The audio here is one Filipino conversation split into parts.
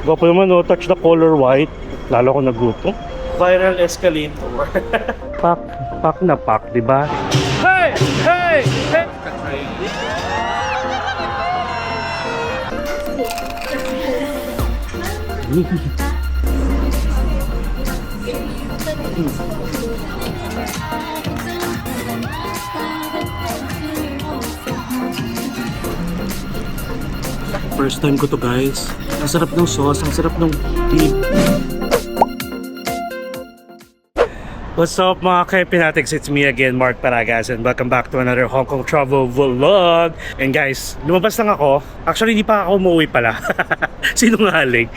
Gwapo naman, no? Touch the color white. Lalo ko naguto. Viral escalator. Pak na pak, di ba? Hey! Hey! Hey! First time ko to, guys. Ang sarap ng sauce, ang sarap ng beef. What's up mga Kepinatics? It's me again, Mark Paragas, and welcome back to another Hong Kong travel vlog. And guys, lumabas lang ako. Actually, hindi pa ako umuwi pala. Sinungaling.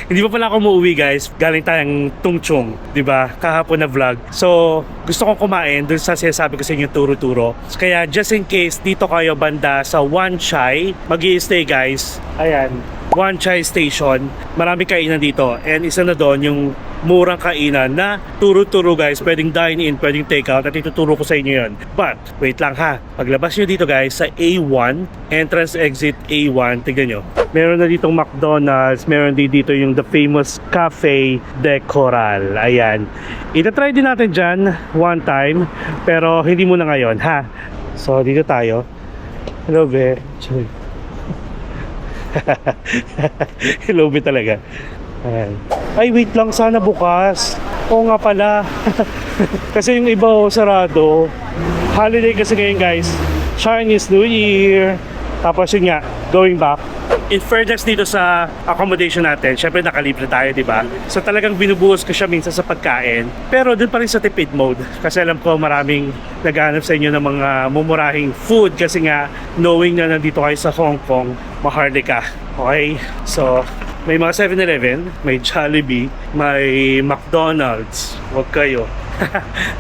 Hindi pa pala ako umuwi, guys. Galing tayong Tungchung, di ba? Kahapon na vlog. So, gusto kong kumain dun sa sinasabi ko sa inyo turo-turo. Kaya just in case dito kayo banda sa Wan Chai, mag-i-stay guys. Ayan, Wan Chai Station. Marami kainan dito. And isa na doon yung murang kainan na turo-turo guys. Pwedeng dine-in, pwedeng take-out, at ituturo ko sa inyo yun. But, wait lang ha. Paglabas nyo dito guys sa A1, entrance exit A1, tignan nyo. Meron na ditong McDonald's, meron din dito yung the famous Cafe de Coral. Ayan. Ita-try din natin dyan one time, pero hindi muna ngayon ha. So, dito tayo. Hello, be. Hello, be talaga. Ayan. Ay, wait lang, sana bukas. Oo nga pala. Kasi yung iba sarado. Holiday kasi ngayon guys. Chinese New Year. Tapos yun nga, going back. In fairness dito sa accommodation natin, syempre nakalibre tayo, di ba? So talagang binubuhos ko siya minsan sa pagkain. Pero dun pa rin sa tipid mode. Kasi alam ko maraming naghahanap sa inyo ng mga mumurahing food. Kasi nga, knowing na nandito kayo sa Hong Kong, maharlika. Okay? So, may mga 7-Eleven, may Jollibee, may McDonald's. Huwag kayo.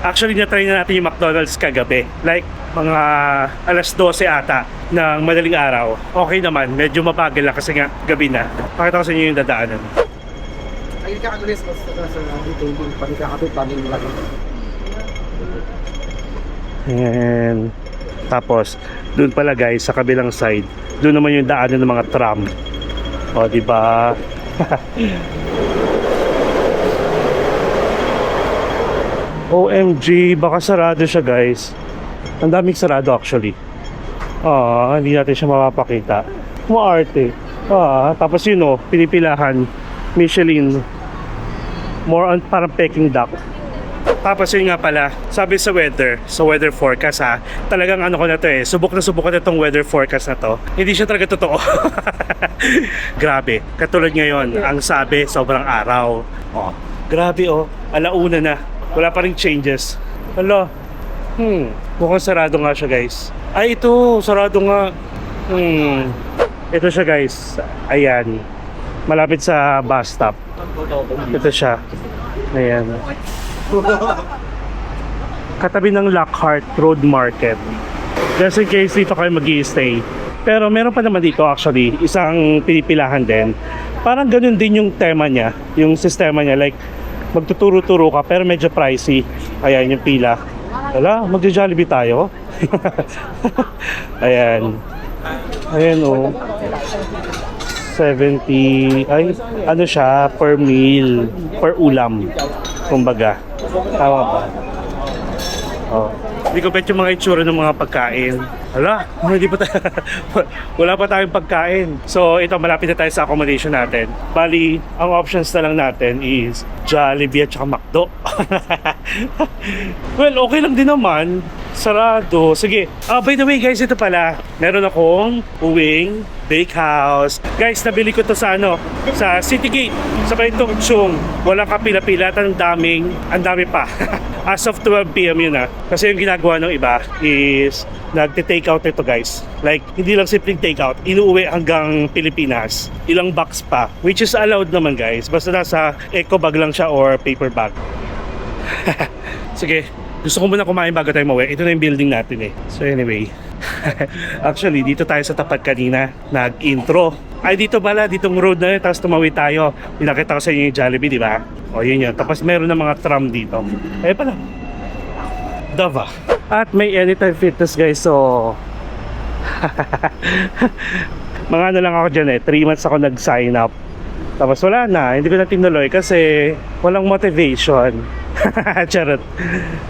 Actually, na-try na natin yung McDonald's kagabi. Like, mga alas 12 ata ng madaling araw. Okay naman, medyo mabagal lang kasi nga gabi na. Pakita ko sa inyo yung dadaanan. Ayun ka kagalis, sa dito, yung panikakapit, bagay nila. And tapos, dun pala guys, sa kabilang side, dun naman yung daanan ng mga tram. O, diba? OMG, baka sarado siya guys. Ang daming sarado actually. Hindi natin siya mapapakita. Maarte. Tapos yun o, pinipilahan. Michelin. More on parang Peking duck. Tapos yun nga pala, sabi sa weather forecast ha, talagang ano ko na to subok na itong weather forecast na to. Hindi siya talaga totoo. Grabe, katulad ngayon, ang sabi, sobrang araw. Grabe alauna na, wala pa ring changes. Hala, mukhang sarado nga siya guys. Ay ito, sarado nga. Ito siya guys, ayan. Malapit sa bus stop. Ito siya, ayan. Katabi ng Lockhart Road Market. Just in case dito kayo mag-i-stay. Pero meron pa naman dito actually, isang pinipilahan din. Parang ganun din yung tema niya, yung sistema niya. Like, magtuturo-turo ka pero medyo pricey. Ayan yung pila. Wala, magja-Jollibee tayo. Ayan. Ayan o. 70, ay, ano siya, per meal, per ulam. Kumbaga. Tama ba? Hindi ko bet yung mga itsura ng mga pagkain. Hala, hindi pa tayo. Wala pa tayong pagkain. So, ito, malapit na tayo sa accommodation natin. Bali, ang options na lang natin is Jollibee at saka McDo. Well, okay lang din naman. Sarado. Sige. By the way, guys, ito pala. Meron akong uwing bakehouse. Guys, nabili ko to sa sa City Gate. Sa Tungchung. Walang kapila-pila. Ang dami pa. As of 12 PM yun Kasi yung ginagawa ng iba is nagte-take out ito guys. Like, hindi lang simpleng take out. Inuuwi hanggang Pilipinas. Ilang box pa. Which is allowed naman guys. Basta nasa eco bag lang siya or paper bag. Sige. Gusto ko muna kumain bago tayo mauwi. Ito na yung building natin So anyway. Actually, dito tayo sa tapat kanina. Nag-intro. Ay, dito pala. Ditong road na yun. Tapos tumawid tayo. Pinakita ko sa inyo yung Jollibee, di ba? Yun yun. Tapos meron na mga tram dito. Pala. Dava. At may Anytime Fitness guys. So mga ano lang ako dyan 3 months ako nag-sign up. Tapos wala na, hindi ko na tinuloy kasi walang motivation. Charot.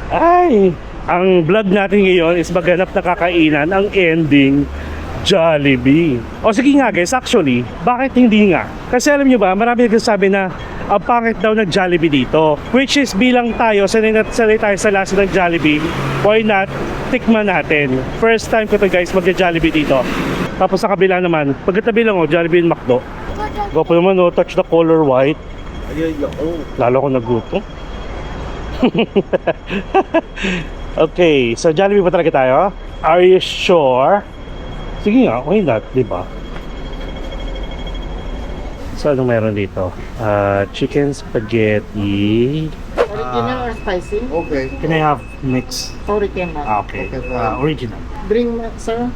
Ay, ang vlog natin ngayon is maghanap na kakainan. Ang ending, Jollibee. O sige nga guys, actually, bakit hindi nga? Kasi alam nyo ba, marami nagsasabi na ang pangit daw ng Jollibee dito. Which is bilang tayo, sanay tayo sa lasa ng Jollibee, why not tikman natin? First time ko to guys magja-Jollibee dito. Tapos sa kabila naman, pagkatabi lang Jollibee and McDo. Gopo naman touch the color white. Ayun, Lalo ko nagutom. Okay, so Jollibee pa talaga tayo? Are you sure? Sige nga, why not, di ba? So, anong meron dito? Chicken spaghetti. Original or spicy? Okay. Can I have mix? Original. Okay. Okay, Original. Drink, sir.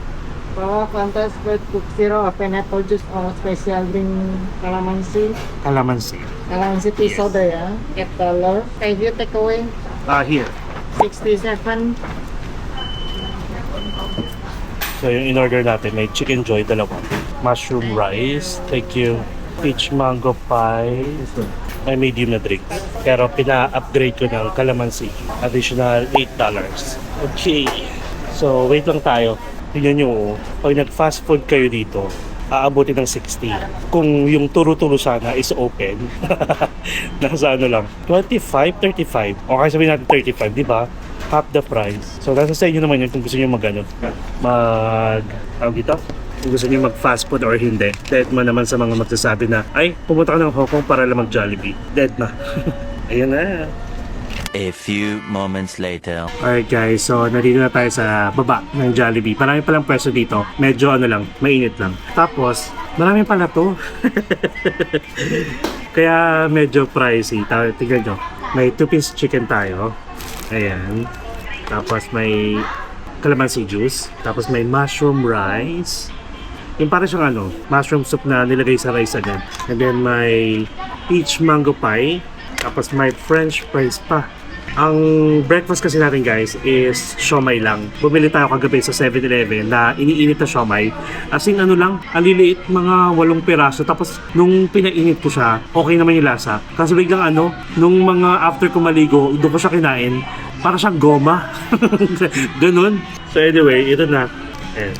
Fanta Sprite, Coke Zero, or pineapple juice, or special drink calamansi. Calamansi. Calamansi tea soda, yeah. $8. If you take away, Here. 67. So, yung in-order natin, may chicken joy, dalawa. Mushroom rice. Thank you. Peach mango pie. May medium na drink. Pero pina-upgrade ko ng calamansi. Additional $8. Okay. So, wait lang tayo. Tingnan nyo, pag nag-fast food kayo dito, aabutin ng 60. Kung yung turo-turo sana is open, nasa ano lang, 25, 35. O kaya sabihin natin 35, di ba? Half the price. So, nasa sa inyo naman yun kung gusto nyo tawag dito? Kung gusto nyo mag-fast food or hindi. Dead man naman sa mga magsasabi na, ay, pumunta ka ng Hong Kong para lang mag-Jollibee. Dead na. Ayan na. A few moments later. Alright guys, so nandito na tayo sa baba ng Jollibee. Marami palang pwesto dito. Medyo mainit lang. Tapos, marami pala to. Kaya medyo pricey. Tignan nyo. May 2-piece chicken tayo. Ayan. Tapos may calamansi juice. Tapos may mushroom rice. Yung parang siyang mushroom soup na nilagay sa rice agad. And then may peach mango pie. Tapos may french fries pa. Ang breakfast kasi natin guys is siomai lang. Bumili tayo kagabi sa 7-Eleven na iniinit na siomai. As in lang, ang liliit, mga 8 piraso. Tapos nung pinainit ko siya, okay naman yung lasa. Kasi biglang nung mga after ko maligo, doon ko siya kinain. Para siyang goma. Ganun. So anyway, ito na. Ayan.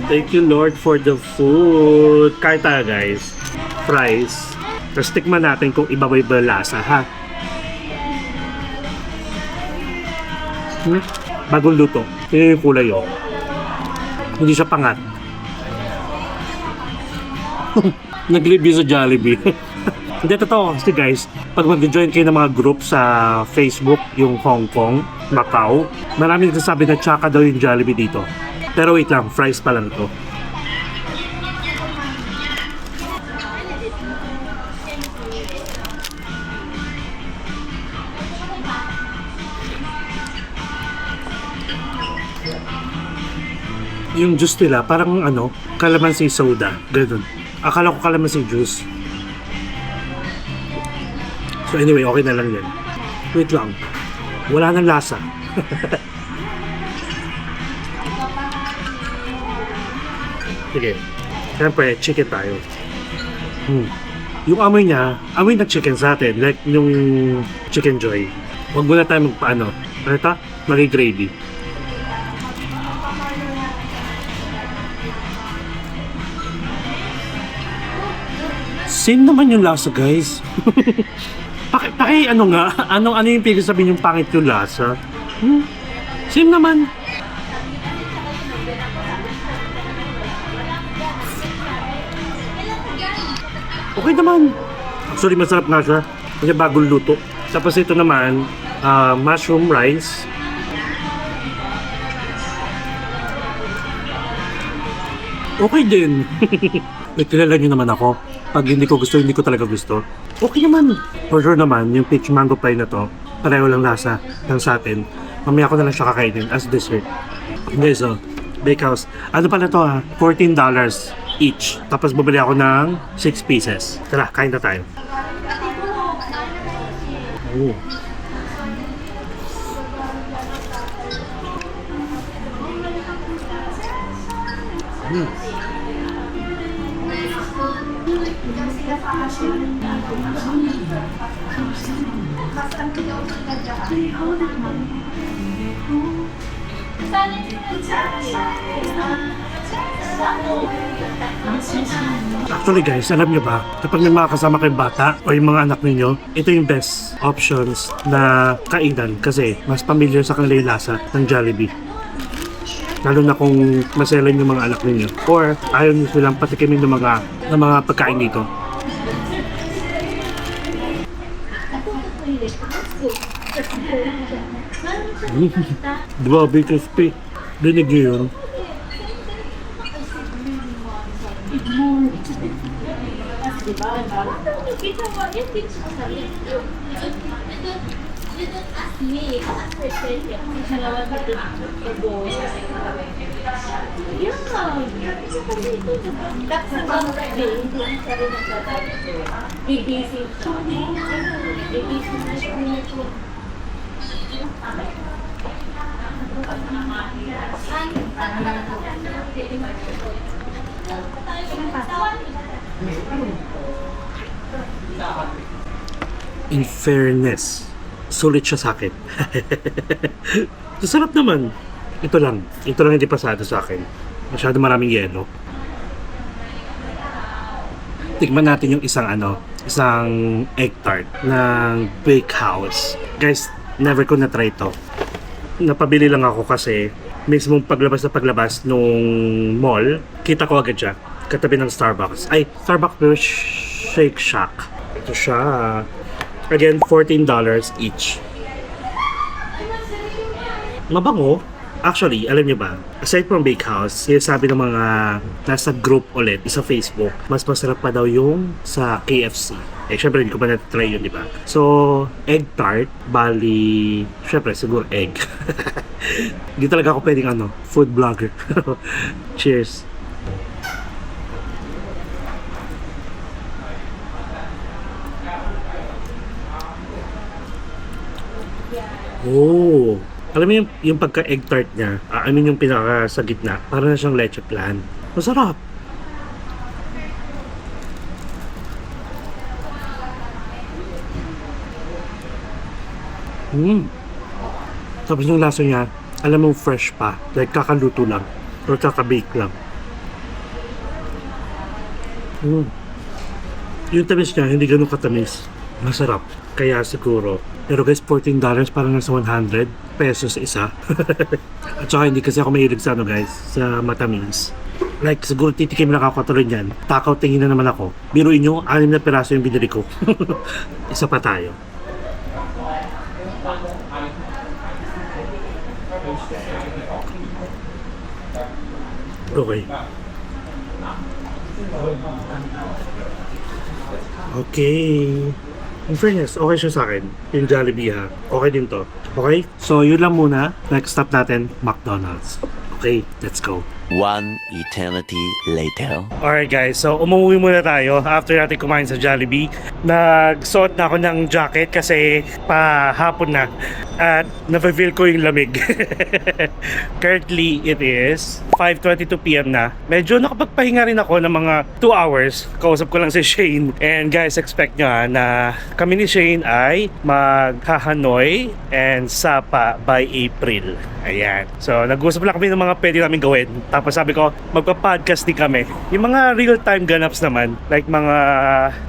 Thank you Lord for the food. Kain tayo guys. Fries. Tapos tikman natin kung iba-iba lasa ha. Bagong luto. Ito yung kulay Hindi siya pangat. Nag-review sa Jollibee. Hindi, totoo. Kasi guys, pag mag-join kayo ng mga group sa Facebook, yung Hong Kong, Macau, maraming nagsasabi na tsaka daw yung Jollibee dito. Pero wait lang, fries pa lang to. Yung juice nila, parang calamansi soda. Ganun. Akala ko calamansi juice. So anyway, okay na lang yan. Wait lang. Wala nang lasa. Sige. Siyempre, chicken tayo. Yung amoy niya, amoy na chicken sa atin. Like yung chicken joy. Huwag muna tayo magpaano. Ano ito? Magi-gravy. Same naman yung lasa, guys. Ano yung pwede sabihin yung pangit yung lasa? Same naman. Okay naman. Actually, masarap nga siya. Kasi bagong luto. Tapos ito naman, mushroom rice. Okay din. May kilala nyo naman ako. Pag hindi ko gusto, hindi ko talaga gusto. Okay naman. For sure naman, yung peach mango pie na to, pareho lang lasa ng sa atin. Mamaya ko na lang siya kakainin as dessert. Okay, so, bakehouse. Ano pala to $14 each. Tapos bumili ako ng 6 pieces. Tara, kain na tayo. Oh. Actually guys, alam nyo ba, kapag may mga kasama kayong bata o yung mga anak ninyo, ito yung best options na kainan kasi mas familiar sa kanila yung lasa ng Jollibee. Lalo na kung maselan yung mga anak ninyo or ayaw nyo silang patikimin ng mga pagkain dito. Grabe crispy. Dinig nyo yun. In fairness, sulit siya sa akin. Sarap naman. Ito lang hindi pasado sa akin. Masyado maraming yelo. Tikman natin yung isang egg tart ng Bakehouse. Guys, never ko na-try to. Napabili lang ako kasi mismong paglabas nung mall, kita ko agad siya. Katabi ng Starbucks. Ay, Starbucks pero Shake Shack. Ito siya. Again, $14 each. Mabango. Actually, alam niyo ba, aside from Bakehouse, sinasabi ng mga nasa group ulit sa Facebook, mas masarap pa daw yung sa KFC. Eh, syempre, hindi ko pa na-try yun, di ba? So, egg tart, bali, syempre, siguro egg. Hindi talaga ako pwedeng food vlogger. Cheers. Oh, alam mo yung pagka-egg tart niya, yung pinaka sa gitna, para na siyang leche flan. Masarap. Tapos yung lasa niya, alam mo fresh pa, like kakaluto lang or kakabake lang. Yung tamis niya, hindi ganun katamis. Masarap. Kaya siguro. Pero guys, $14 parang nasa 100 pesos isa. At saka hindi kasi ako mahilig sa guys, sa matamis. Like, siguro titikim lang ako katulad yan. Takaw tingin na naman ako. Biruin nyo, 6 na piraso yung binili ko. Isa pa tayo. Okay. Okay. In fairness, okay siya sa akin. Yung Jollibee ha. Okay din to. Okay? So, yun lang muna. Next stop natin, McDonald's. Okay, let's go. One eternity later. Alright guys, so umuwi muna tayo after natin kumain sa Jollibee. Nagsuot na ako ng jacket kasi pahapon na at na-feel ko yung lamig. Currently, it is 5:22 PM na. Medyo nakapagpahinga rin ako ng mga 2 hours. Kausap ko lang si Shane. And guys, expect nyo na kami ni Shane ay magha-Hanoi and Sapa by April. Ayan. So, nag-usap lang kami ng mga pwede namin gawin. Tapos sabi ko, magpa-podcast din kami. Yung mga real-time ganaps naman, like mga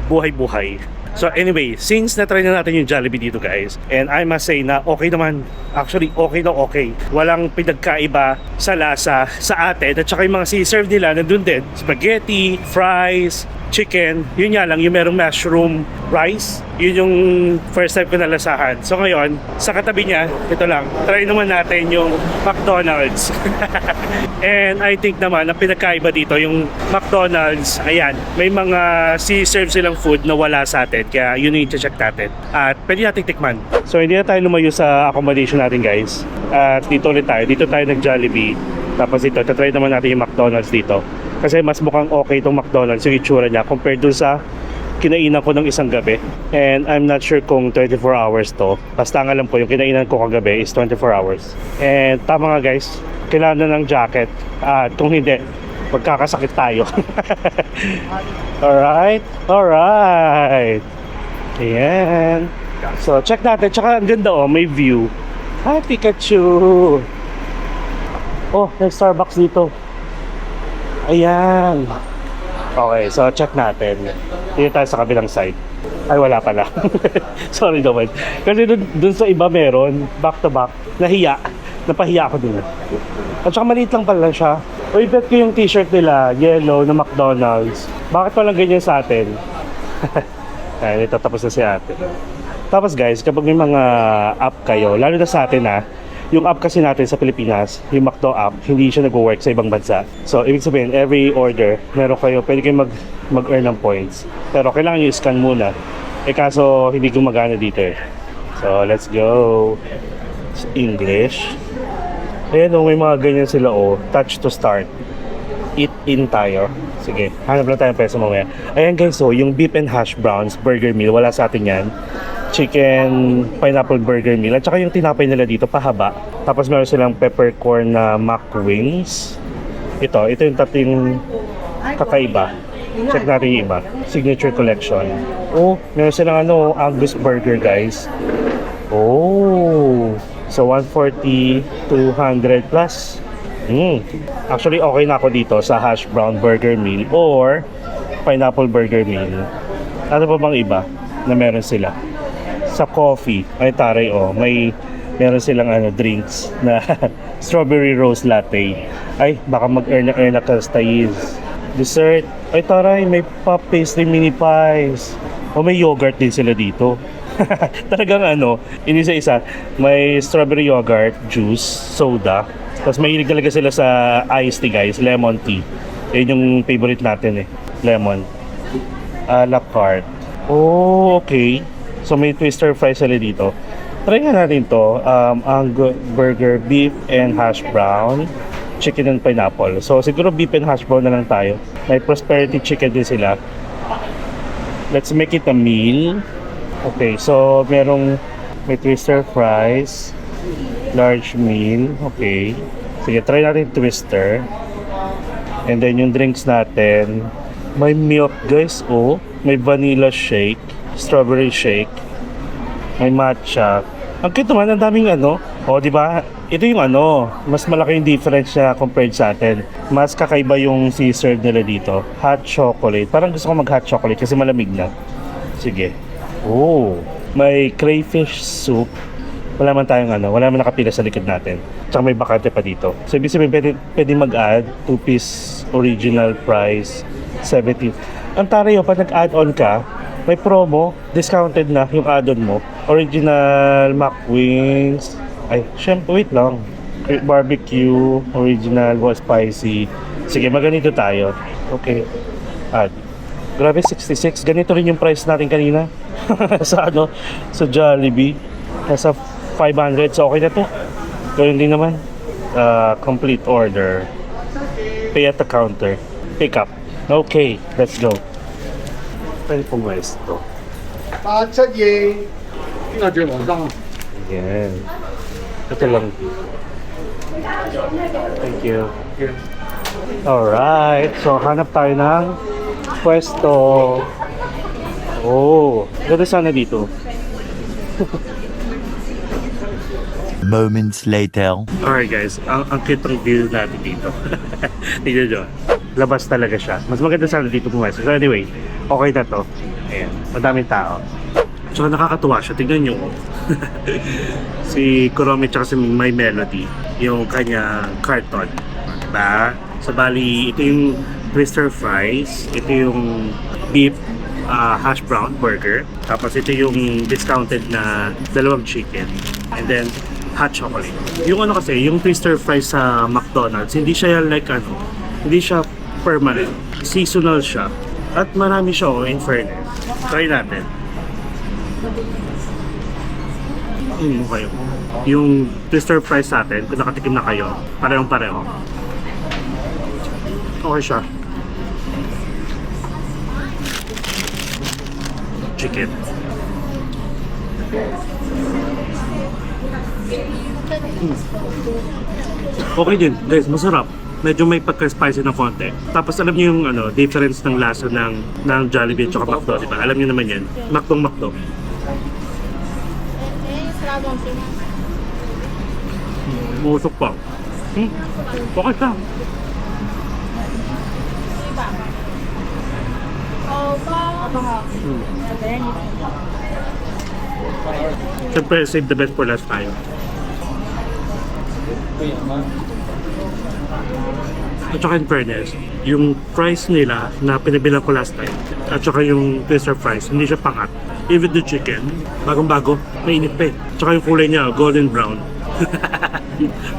buhay-buhay. So anyway, since na-try na natin yung Jollibee dito guys, and I must say na okay naman, actually okay na okay. Walang pinagkaiba sa lasa sa atin, at saka yung mga si-serve nila nandun din. Spaghetti, fries, chicken, yun nga lang, yung merong mushroom rice, yun yung first time ko nalasahan. So ngayon, sa katabi niya, ito lang, try naman natin yung McDonald's. And I think naman, ang pinagkaiba dito, yung McDonald's, ayan, may mga si-serve silang food na wala sa atin, kaya yun yung i-check natin. At pwede natin tikman. So hindi na tayo lumayo sa accommodation natin guys. At dito ulit tayo, dito tayo nag-Jollibee. Tapos dito, tatry naman natin yung McDonald's dito. Kasi mas mukhang okay itong McDonald's yung itsura niya compared dun sa kinainan ko ng isang gabi. And I'm not sure kung 24 hours to. Basta ang alam ko, yung kinainan ko kagabi is 24 hours. And tama nga guys, kailangan na ng jacket. At kung hindi, Magkakasakit tayo. Alright? Alright. Ayan. So, check natin. Tsaka ang ganda oh, may view. Hi, Pikachu! Oh, may Starbucks dito. Ayan. Okay, so check natin. Dito tayo sa kabilang side. Ay, wala pala. Sorry naman. Kasi dun sa iba meron, back to back. Napahiya ako dun. At saka maliit lang pala siya. O, bet ko yung t-shirt nila, yellow, na McDonald's. Bakit walang ganyan sa atin? Ay, ito tapos na si ate. Tapos guys, kapag may mga app kayo, lalo na sa atin yung app kasi natin sa Pilipinas, yung McDo app, hindi siya nag-work sa ibang bansa. So, ibig sabihin, every order, meron kayo, pwede kayo mag-earn ng points. Pero kailangan nyo i-scan muna. Eh kaso, hindi gumagana dito eh. So, let's go. English. Ayan o, may mga ganyan sila o. Touch to start. Eat in tayo. Sige, hanap lang tayo ng peso mamaya. Ayan guys, so yung beef and hash browns burger meal, wala sa atin yan. Chicken pineapple burger meal. At saka yung tinapay nila dito, pahaba. Tapos meron silang peppercorn na mac wings. Ito yung tatlong kakaiba. Check natin yung iba. Signature collection. Oh, meron silang Angus burger guys. Oh, so 140, 200 plus. Actually, okay na ako dito sa hash brown burger meal or pineapple burger meal. Ano pa bang iba na meron sila? Sa coffee, ay taray meron silang drinks na strawberry rose latte. Ay, baka mag-earn na kastayiz. Dessert, ay taray, may pop pastry mini pies. O may yogurt din sila dito. Talagang inisa-isa. May strawberry yogurt, juice, soda. Tapos mahilig talaga sila sa iced tea guys, lemon tea. Yun yung favorite natin eh, lemon. A la carte. Oh, okay. So may twister fries sila dito. Try nga natin to. Ang burger, beef and hash brown, chicken and pineapple. So siguro beef and hash brown na lang tayo. May prosperity chicken din sila. Let's make it a meal. Okay, so may twister fries, large meal. Okay. Sige, try natin twister. And then yung drinks natin, may milk guys, oh. May vanilla shake, strawberry shake, may matcha. Ang cute naman, ang daming oh, di ba? Ito yung mas malaki yung difference niya compared sa atin. Mas kakaiba yung serve nila dito. Hot chocolate. Parang gusto ko mag-hot chocolate kasi malamig na. Sige. Oh, may crayfish soup. Wala man nakapila sa likod natin. Tsaka may bakante pa dito. So, ibig sabihin, pwede mag-add 2-piece original price, 70. Ang taray pag nag-add-on ka, may promo, discounted na yung add-on mo. Original mac wings. Ay, syempre, wait lang. Barbecue, original, spicy. Sige, maganito tayo. Okay. Add. Grabe, 66. Ganito rin yung price natin kanina. sa Jollibee. Nasa 500. So, okay na to. Ganun din naman. Complete order. Pay at the counter. Pick up. Okay, let's go. Pwede pumwesto. 87耶，那就往上。 Yan. Ito lang. Thank you. Alright. So, hanap tayo ng pwesto. Oh, ganda sana dito. Moments later. Alright guys, ang cute ng view natin dito. Tignan nyo. Labas talaga siya. Mas maganda sana dito pumasok. So anyway, okay na to. Ayan, madaming tao. So nakakatuwa siya. Tignan nyo. Si Kuromi tsaka si My Melody, yung kanyang carton. Diba? So bali, ito yung twister fries. Ito yung beef hash brown burger. Tapos ito yung discounted na dalawang chicken. And then hot chocolate. Yung kasi, yung twister fries sa McDonald's, hindi siya hindi siya permanent. Seasonal siya. At marami siya in fairness. Try natin. Okay. Yung twister fries sa atin, kung nakatikim na kayo, parehong-pareho. Okay siya. Chicken. Okay din, guys, masarap. medyo may pagka-spicy ng konti. Tapos alam niyo yung ano, difference ng lasa ng Jollibee at saka McDo, di ba? Alam niyo naman yan. McDo. Musok pa. Okay siya. Siyempre, save the best for last tayo. At saka in fairness, yung fries nila na pinabilang ko last time, at saka yung twister fries, hindi siya pangat. Even the chicken, bagong-bago, mainit pa eh. At saka yung kulay niya, golden brown.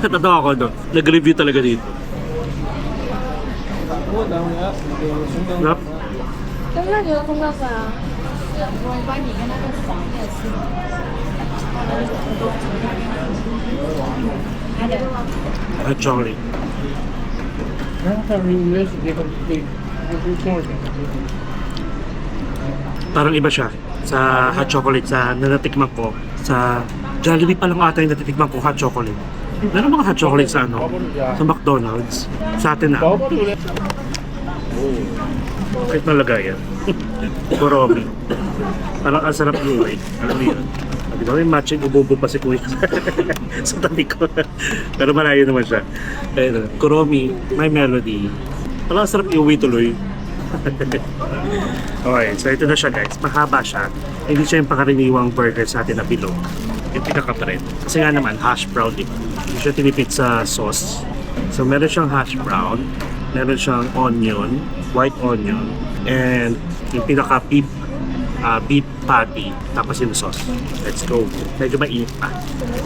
Natatawa ako doon. Nag-review talaga dito. Sarap. 跟那个风告诉啊，我把你跟那个黄也吃。 At chocolate. Parang iba siya sa hot chocolate sa nanatikman ko. Sa Jollibee pa lang ata yung natitikman ko hot chocolate. Meron mga hot chocolate sa ano? Sa McDonald's. Sa atin na. Kahit nalagayan. Kuromi. Parang ang sarap yung wait. Alam mo yun? Di ba may matching ububo pa si Kuya sa tabi ko. Pero malayo naman siya. Pero, Kuromi, may melody. Parang ang sarap iuwi tuloy. Okay, so ito na siya guys. Mahaba siya. Hindi siya yung pangkaraniwang burger sa atin na bilog. Yung pinaka-bread. Kasi nga naman, hash brown ito. Hindi siya tinipid sa sauce. So meron siyang hash brown. Meron siyang onion, white onion, and yung pinaka-beef beef patty, tapos yung sauce. Let's go. Medyo mainit pa.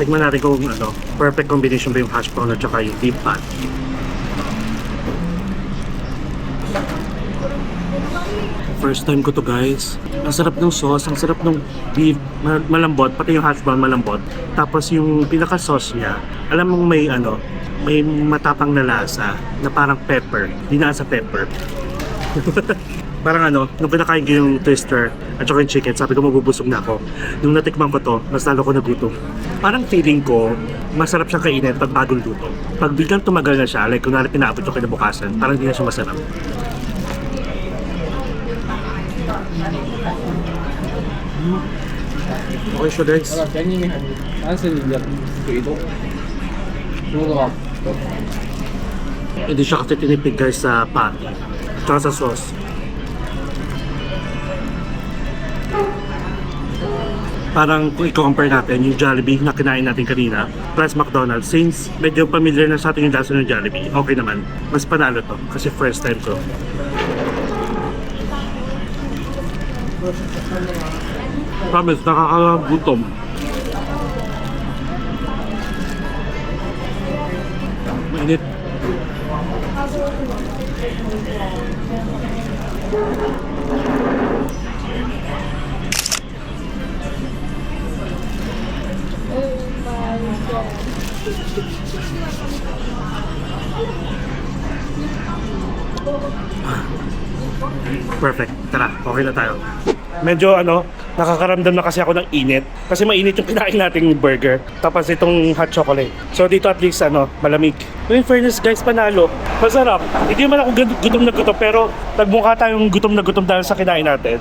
Tignan natin kung ano, perfect combination ba yung hash brown at saka yung beef patty. First time ko to guys. Ang sarap ng sauce, ang sarap ng beef, malambot, pati yung hash brown malambot. Tapos yung pinaka-sauce niya, alam mong may ano, may matapang na lasa na parang pepper. Hindi na sa pepper. Parang ano, nung pinakain ko yung twister at saka yung chicken, sabi ko mabubusog na ako. Nung natikman ko to, mas lalo ko nagutom. Parang feeling ko, masarap siyang kainin pag bagong luto. Pag biglang tumagal na siya, like kunwari pinaabot ko kinabukasan, parang hindi na siya masarap. Okay siya guys. Hindi siya kasi tinipid guys sa patty at saka sa sauce. Parang kung i-compare natin yung Jollibee na kinain natin kanina plus McDonald's, since medyo familiar na sa atin yung lasa ng Jollibee, okay naman. Mas panalo to kasi first time ko. Promise, nakakagutom. Mainit. Perfect. Tara, okay na tayo. Medyo ano, nakakaramdam na kasi ako ng init. Kasi mainit yung kinain nating burger. Tapos itong hot chocolate. So dito at least ano, malamig. In fairness guys, panalo. Masarap. Hindi naman ako gutom na gutom, pero nagmukha tayong gutom na gutom dahil sa kinain natin.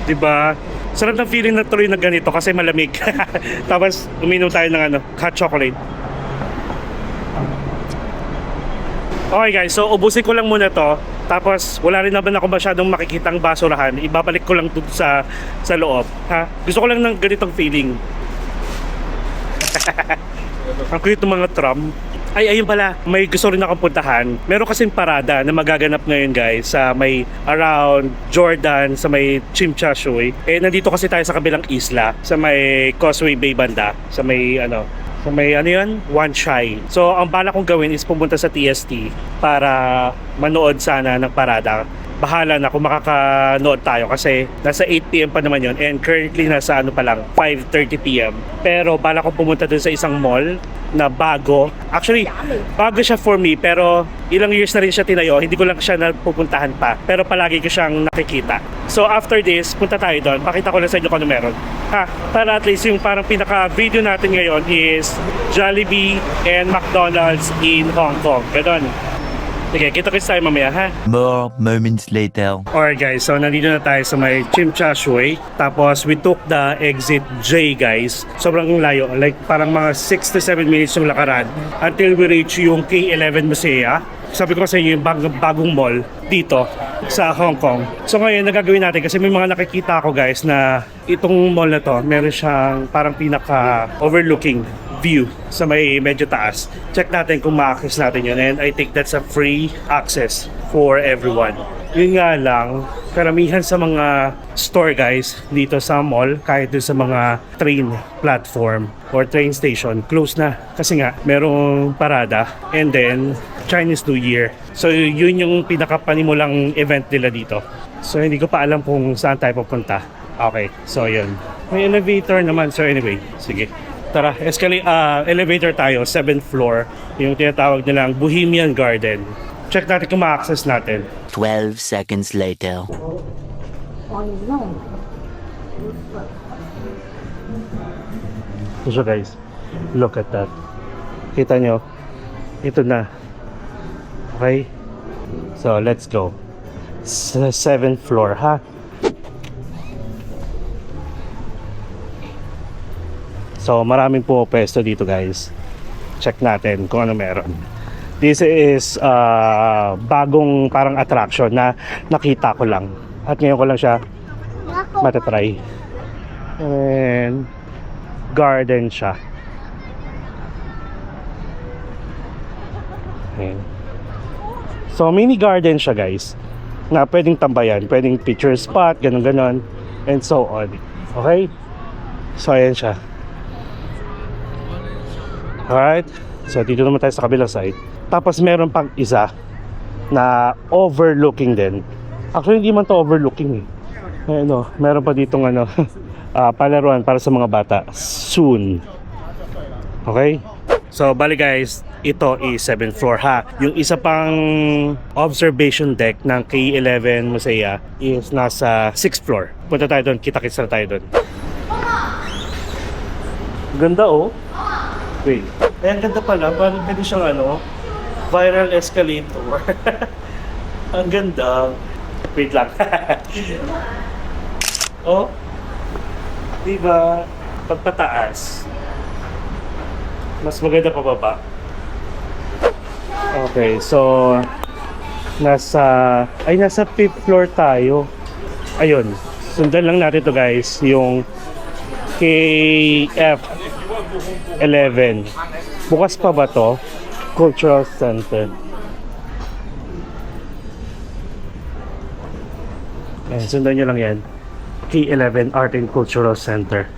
Diba? Sarap ng feeling na tuloy na ganito kasi malamig. Tapos uminom tayo ng ano, hot chocolate. Okay guys, so ubusin ko lang muna to. Tapos wala rin naman ako masyadong makikitang basurahan. Ibabalik ko lang dun sa loob. Ha? Gusto ko lang ng ganitong feeling. Ang cute ng mga tram. Ay, ayun pala, may gusto rin akong puntahan. Meron kasing parada na magaganap ngayon guys sa may around Jordan, sa may Chimchashoy. Eh, nandito kasi tayo sa kabilang isla, sa may Causeway Bay banda, sa may ano yun? Wan Chai. So, ang bala kong gawin is pumunta sa TST para manood sana ng parada. Bahala na kung makakanood tayo kasi nasa 8 PM pa naman yun and currently nasa ano pa lang, 5:30 PM. Pero bala kong pumunta dun sa isang mall na bago. Actually, bago siya for me pero ilang years na rin siya tinayo. Hindi ko lang siya napupuntahan pa. Pero palagi ko siyang nakikita. So, after this, punta tayo doon. Pakita ko lang sa inyo kung ano meron. Para at least yung parang pinaka-video natin ngayon is Jollibee and McDonald's in Hong Kong. Ganon. Sige, kita-kits tayo mamaya, ha? More moments later. Alright guys, so nandito na tayo sa may Tsim Sha Tsui. Tapos we took the exit J guys. Sobrang layo, like parang mga 6 to 7 minutes yung lakaran until we reach yung K11 Musea. Sabi ko sa inyo yung bagong mall dito sa Hong Kong. So ngayon nagagawin natin kasi may mga nakikita ako guys na itong mall na to meron siyang parang pinaka overlooking view sa may medyo taas. Check natin kung ma-access natin yun, and I think that's a free access for everyone. Yun nga lang, karamihan sa mga store guys dito sa mall, kahit dun sa mga train platform or train station, close na kasi nga merong parada and then Chinese New Year. So yun yung pinakapanimulang event nila dito. So hindi ko pa alam kung saan tayo pupunta. Okay, so yun. May elevator naman, so anyway, sige. Tara, elevator tayo, 7th floor, yung tinatawag nilang Bohemian Garden. Check natin kung ma-access natin. 12 seconds later. So guys, look at that. Kita nyo, ito na. Okay? So let's go. 7th floor, ha? So maraming pwesto dito guys. Check natin kung ano meron. This is bagong parang attraction na nakita ko lang. At ngayon ko lang siya matatry. And garden siya. Ayan. So mini garden siya guys. Na pwedeng tambayan, pwedeng picture spot, ganun-ganon. And so on. Okay? So ayan siya. Alright, so dito naman tayo sa kabilang side. Tapos meron pang isa na overlooking din. Actually hindi man to overlooking eh. Ano, meron pa ditong ano, palaruan para sa mga bata. Soon. Okay? So bali guys, ito is 7th floor ha. Yung isa pang observation deck ng K11 Musea is nasa 6th floor. Punta tayo doon, kita-kits na tayo doon. Ganda oh. Wait. Ay, ang ganda pala. Parang pwede siyang ano, viral escalator. Ang ganda. Wait lang. Oh. Diba? Pagpataas. Mas maganda pa baba. Okay, so nasa 5th floor tayo. Ayun. Sundan lang natin to guys. Yung KF11. Bukas pa ba to? Cultural Center. Ayan, sundan nyo lang yan. K11 Art and Cultural Center.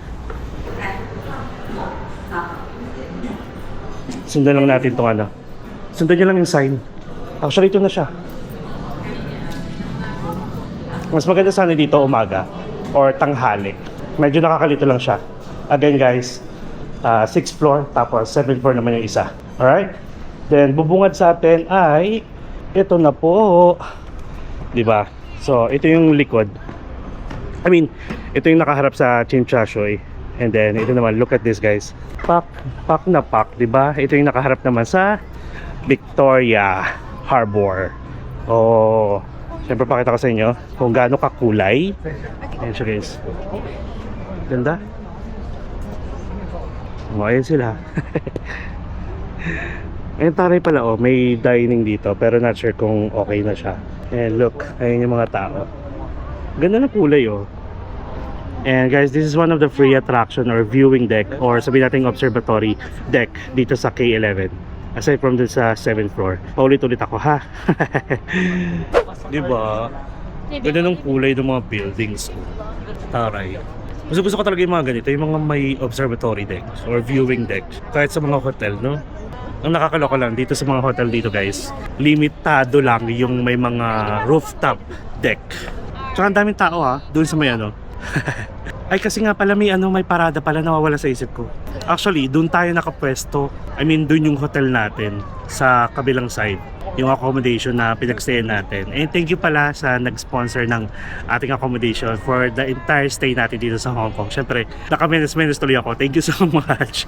Sundan lang natin itong ano. Sundan nyo lang yung sign. Actually, ito na siya. Mas maganda sana dito umaga or tanghali. Medyo nakakalito lang siya. Again guys, 6th floor, tapos 7th floor naman yung isa. Alright? Then, bubungad sa atin ay ito na po. Diba? So, ito yung likod. I mean, ito yung nakaharap sa Tsim Sha Tsui. And then, ito naman, look at this guys. Pak na pak, diba? Ito yung nakaharap naman sa Victoria Harbor. Oh, siyempre pakita ko sa inyo kung gaano kakulay. Ayan siya guys. Ganda. Oh, ayan sila. Ayan taray pala oh, may dining dito pero not sure kung okay na siya. And look, ayan yung mga tao. Ganda ng kulay oh. And guys, this is one of the free attraction or viewing deck or sabihin natin observatory deck dito sa K11. Aside from dun sa 7th floor. Paulit-ulit ako ha. Diba? Ganda ng kulay ng mga buildings. Taray. Gusto ko talaga yung mga ganito, yung mga may observatory deck or viewing deck. Kahit sa mga hotel, no? Ang nakakaloka lang dito sa mga hotel dito guys, limitado lang yung may mga rooftop deck. Tsaka ang daming tao ha, doon sa may ano, Ay kasi nga pala may parada pala nawawala sa isip ko. Actually, doon tayo nakapwesto. I mean, doon yung hotel natin sa kabilang side. Yung accommodation na pinagstayan natin. And thank you pala sa nag-sponsor ng ating accommodation for the entire stay natin dito sa Hong Kong. Siyempre, nakamenes-menes tuloy ako. Thank you so much.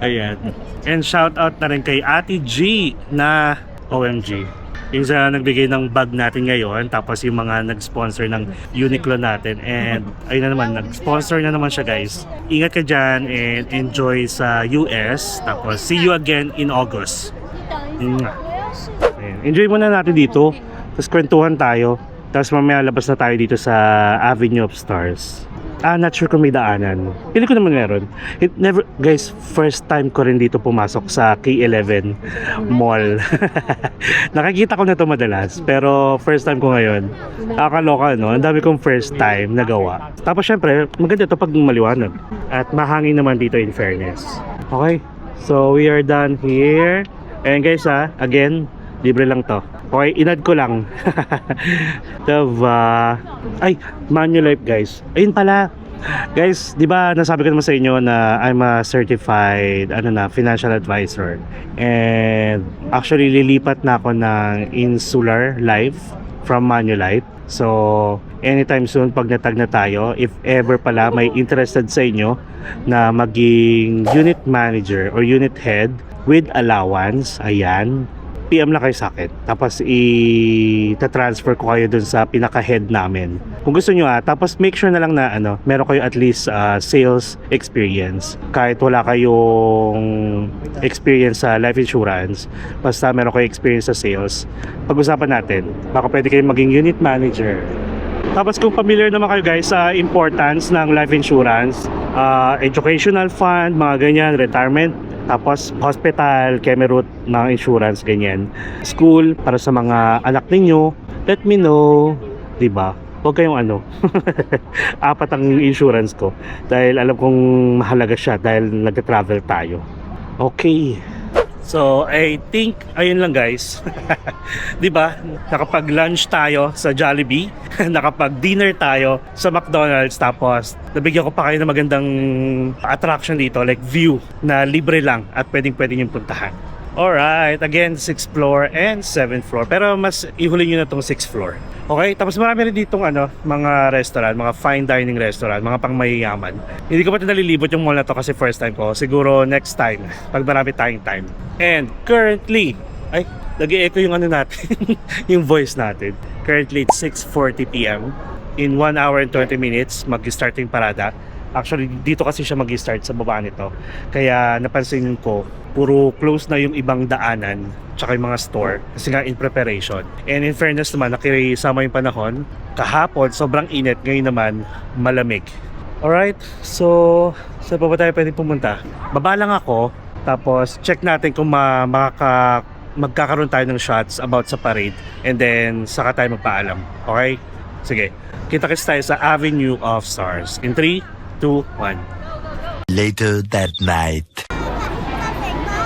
Ayan. And shout out na rin kay Ate G na OMG. Yung sa nagbigay ng bag natin ngayon, tapos yung mga nag-sponsor ng Uniqlo natin. And ayun na naman, nag-sponsor na naman siya guys. Ingat ka dyan and enjoy sa US. Tapos see you again in August. Yun nga. Ayan. Enjoy muna natin dito. Tapos kwentuhan tayo. Tapos mamaya labas na tayo dito sa Avenue of Stars. Not sure kung may daanan. Pili ko naman meron. Guys, first time ko rin dito pumasok sa K11 Mall. Nakikita ko na to madalas, pero first time ko ngayon. Nakakaloka, no? Ang dami kong first time nagawa. Tapos syempre, maganda to pag maliwanag. At mahangin naman dito in fairness. Okay, so we are done here. And guys again, libre lang to. Okay, inad ko lang. Diba? Ay, Manulife guys. Ayun pala. Guys, di ba nasabi ko naman sa inyo na I'm a certified financial advisor. And actually lilipat na ako ng Insular Life from Manulife. So, anytime soon pag natag na tayo, if ever pala may interested sa inyo na maging unit manager or unit head with allowance, ayan, PM lang kayo sa akin. Tapos i-transfer ko kayo dun sa pinaka-head namin. Kung gusto nyo tapos make sure na lang na meron kayo at least sales experience. Kahit wala kayong experience sa life insurance, basta meron kayo experience sa sales, pag-usapan natin. Baka pwede kayong maging unit manager. Tapos kung familiar naman kayo guys sa importance ng life insurance, educational fund, mga ganyan, retirement, tapos hospital, Kemerut, mga insurance, ganyan. School, para sa mga anak ninyo, let me know, diba? Huwag kayong apat ang insurance ko. Dahil alam kong mahalaga siya dahil nag-travel tayo. Okay. So, I think, ayun lang guys. Diba? Nakapag-lunch tayo sa Jollibee. Nakapag-dinner tayo sa McDonald's. Tapos, nabigyan ko pa kayo ng magandang attraction dito, like view, na libre lang at pwedeng-pwedeng yung puntahan. Alright, again, 6th floor and 7th floor. Pero mas ihuli nyo na itong 6th floor. Okay, tapos marami rin ditong mga restaurant, mga fine dining restaurant, mga pang mayayaman. Hindi ko pa ito nalilibot yung mall na to kasi first time ko. Siguro next time, pag marami tayong time. And currently, ay, nag-e-echo yung natin, yung voice natin. Currently, it's 6:40 p.m. In 1 hour and 20 minutes, mag-start yung parada. Actually, dito kasi siya mag-start sa baba nito. Kaya napansin ko, puro close na yung ibang daanan tsaka yung mga store kasi nga in preparation. And in fairness naman, nakisama yung panahon. Kahapon, sobrang init. Ngayon naman, malamig. Alright, so saan pa ba tayo pwede pumunta? Baba lang ako, tapos check natin kung magkakaroon tayo ng shots about sa parade. And then, saka tayo magpaalam. Okay? Sige. Kita-kits tayo sa Avenue of Stars. In 3, 2, 1. Later that night.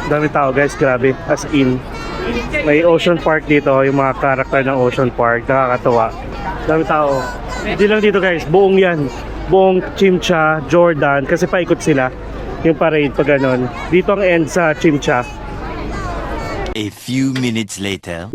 Dami tao guys, grabe. As in, may Ocean Park dito, yung mga karakter ng Ocean Park, nakakatawa. Dami tao. Hindi lang dito guys, buong yan. Buong Chimcha, Jordan, kasi paikot sila. Yung parade pag ganon. Dito ang end sa Chimcha. A few minutes later.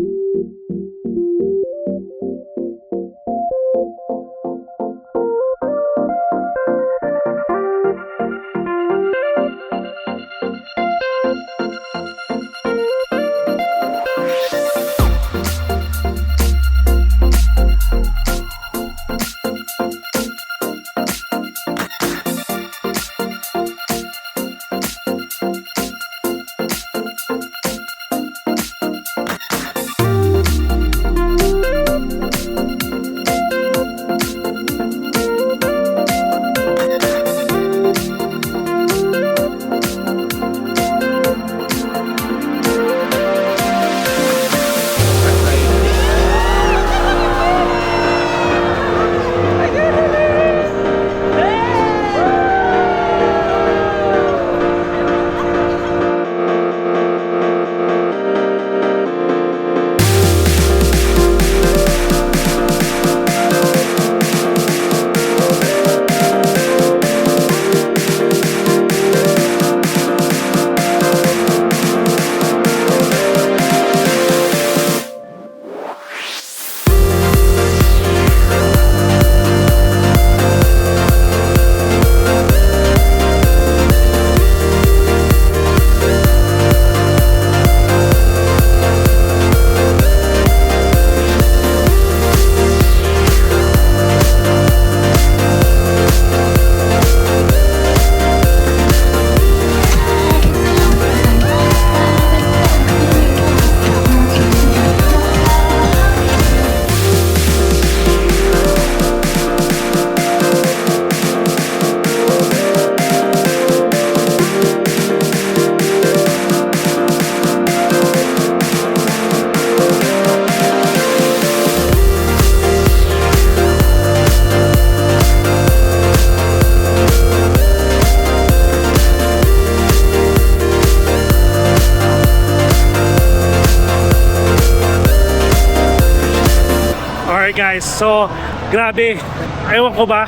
So, grabe. Ewan ko ba?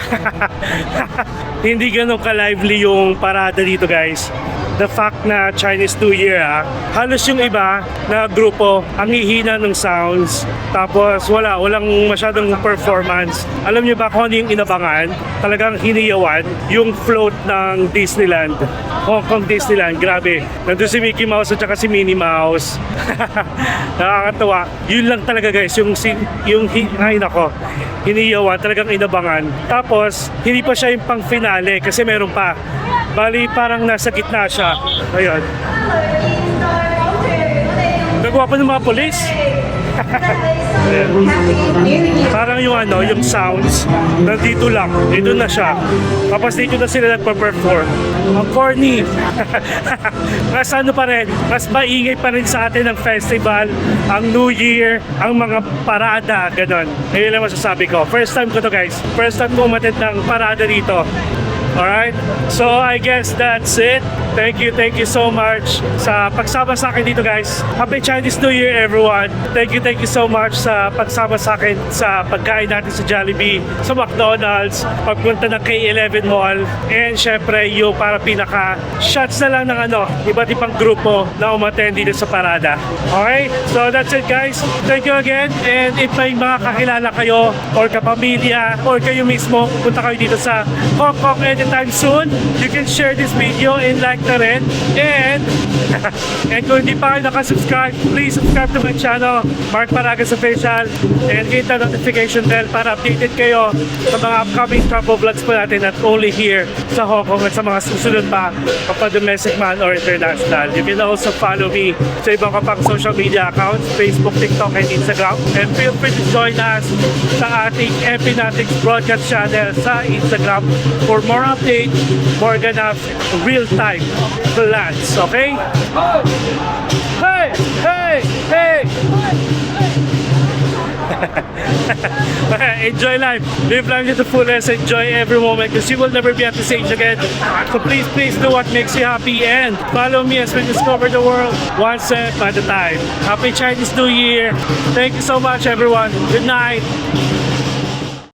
Hindi ganun ka-lively yung parada dito guys. The fact na Chinese New Year halos yung iba na grupo ang hihina ng sounds, tapos walang masyadong performance. Alam niyo ba kung ano yung inabangan? Talagang hiniyawan yung float ng Disneyland, Hong Kong Disneyland. Grabe, nandun si Mickey Mouse at saka si Minnie Mouse. Nakakatawa. Yun lang talaga guys, ay nako, hiniyawan, talagang inabangan. Tapos hindi pa siya yung pang finale kasi meron pa. Bali, parang nasa gitna siya. Ayun. Nagawa pa ng mga polis. Parang yung yung sounds, nandito lang. Dito na siya. Tapos dito na sila nagpa-perform. Ang corny. Mas pa rin, mas maingay pa rin sa atin ang festival, ang New Year, ang mga parada, ganon. Ayun lang masasabi ko. First time ko to guys. First time ko umatid ng parada dito. Alright, so I guess that's it. Thank you so much sa pagsama sa akin dito guys. Happy Chinese New Year everyone. Thank you so much sa pagsama sa akin sa pagkain natin sa Jollibee, sa McDonald's, pagpunta ng K11 Mall, and syempre yung para pinaka shots na lang ng iba't ibang grupo na umattend dito sa parada. Okay, so that's it guys. Thank you again, and if may mga kakilala kayo or kapamilya or kayo mismo, punta kayo dito sa Hong Kong anytime soon, you can share this video and like na rin. And kung hindi pa kayo nakasubscribe, please subscribe to my channel, Mark Paragas Official, and hit the notification bell para updated kayo sa mga upcoming travel vlogs po natin, not only here sa Hong Kong at sa mga susunod pa kapag domestic man or international. You can also follow me sa ibang kapang social media accounts, Facebook, TikTok, and Instagram. And feel free to join us sa ating Epinatics broadcast channel sa Instagram for more updates, more ganap, real-time plans, okay? Hey! Hey! Hey! Enjoy life. Live life to the fullest. Enjoy every moment because you will never be at this age again. So please do what makes you happy and follow me as we discover the world one step at a time. Happy Chinese New Year. Thank you so much everyone. Good night.